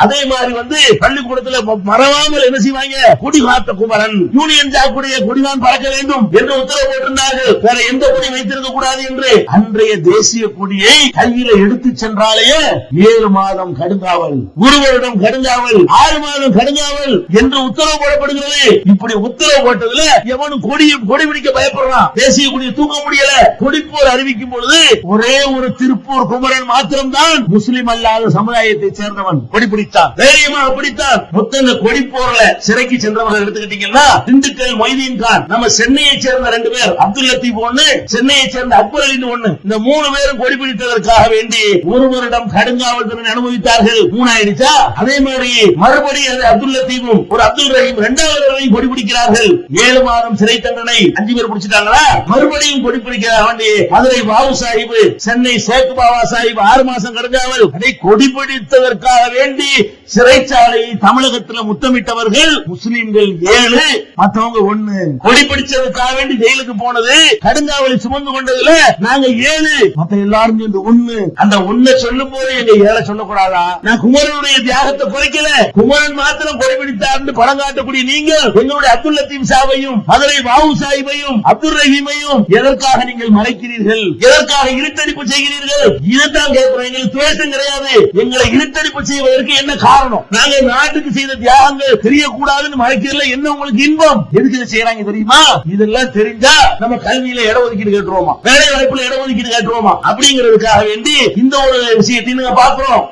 அதே மாதிரி பள்ளிக்கூடத்துல மறவாமல் என்ன செய்வாங்க, கொடி காத்த குமரன், யூனியன் ஜாக்குடைய கொடிதான் பறக்க வேண்டும் என்று உத்தரவு போட்டிருந்தார்கள். வேற எந்த கொடி வைத்திருக்க கூடாது என்று. அன்றைய தேசிய கொடியை கையில எடுத்து சென்றாலேயே 7 மாதம் கடுங்காவல், 1 வருடம் கடுங்காவல், 6 மாதம் கடுங்காவல் என்று உத்தரவு போடப்படுகிறது. இப்படி உத்தரவு போட்டதுல எவனும் கொடி பிடிக்க பயப்படுறான். தேசிய கொடியை தூக்க முடியல. கொடிப்போர் அறிவிக்கும் பொழுது ஒரே ஒரு திருப்பூர் குமரன் மாத்திரம்தான் முஸ்லிம் அல்லாத சமுதாயத்தை சேர்ந்தவன் கொடி பிடித்தான். தைரியமாக பிடித்தான். மொத்த கொடிப்போர்ல சிறைக்கு சென்றவர்கள் எடுத்துக்கிட்டீங்கன்னா திண்டுக்கல் மொய்தீன் கான், நம்ம சென்னையை சேர்ந்த 2 பேர், அப்துல் லத்தீப் ஒண்ணு, சென்னையை சேர்ந்த அக்பர் அலி ஒண்ணு, இந்த 3 பேரும் கொடி பிடித்ததற்காக வேண்டி 1 வருடம் கடுங்காவல் தண்டனை அனுபவித்தார்கள். 3 ஆயிடுச்சா? அதே மாதிரி மறுபடியும் அப்துல் லத்தீபும் ஒரு அப்துல் ரஹீம் 2வது தடவை கொடி பிடிக்கிறார்கள். 7 மாதம் சிறை தண்டனை. 5 பேர் பிடிச்சிட்டாங்களா? மறுபடியும் கொடி பிடிக்க வேண்டி மதுரை பாபு சாஹிப், சென்னை சேக் பாபா சாஹிப் 6 மாசம் கடுங்காவல். அதை கொடி பிடித்ததற்காக வேண்டி சிறைச்சாலையை தமிழகத்தில் முத்தமிட்டவர்கள் முஸ்லிம்கள் 7, மற்றவங்க 1. கொடி பிடிச்சதுக்காக வேண்டி ஜெயிலுக்கு போனது, கடுங்காவலை சுமந்து கொண்டதுல நாங்க 7, மத்த எல்லாரும் சேர்ந்து 1. அந்த 1 சொல்லும் போது எங்க 7 சொல்லக்கூடாதா? நான் குமரனுடைய தியாகத்தை குறைக்கல. குமரன் மாத்திரம் கொடி பிடித்தார் படம் காட்டக்கூடிய நீங்கள் எங்களுடைய அப்துல் லத்தீப் சாவையும் மதுரை பாபு சாஹிபையும் அப்துல் ரஹீமையும் எதற்காக நீங்கள் மறைக்கிறீர்கள்? எதற்காக இருட்டடிப்பு செய்கிறீர்கள்? இதைத்தான் கேட்கிறோம். எங்களுக்கு துவேஷம் கிடையாது. எங்களை இருட்டடிப்பு செய்வதற்கு என்ன காரணம்? நாங்க நாட்டுக்கு செய்த தியாகங்கள் தெரியக்கூடாதுன்னு மறைக்கிறதுல என்ன உங்களுக்கு இன்பம்? எதுக்கு இதை செய்யறாங்க தெரியுமா? இதெல்லாம் தெரிஞ்சா நம்ம கல்வியில இடஒதுக்கீடு கேட்டுருவோமா, வேலை வாய்ப்புல இடஒதுக்கீடு கேட்டுருவோமா அப்படிங்கிறதுக்காக வேண்டி இந்த ஒரு விஷயத்தையும் பாக்குறோம்.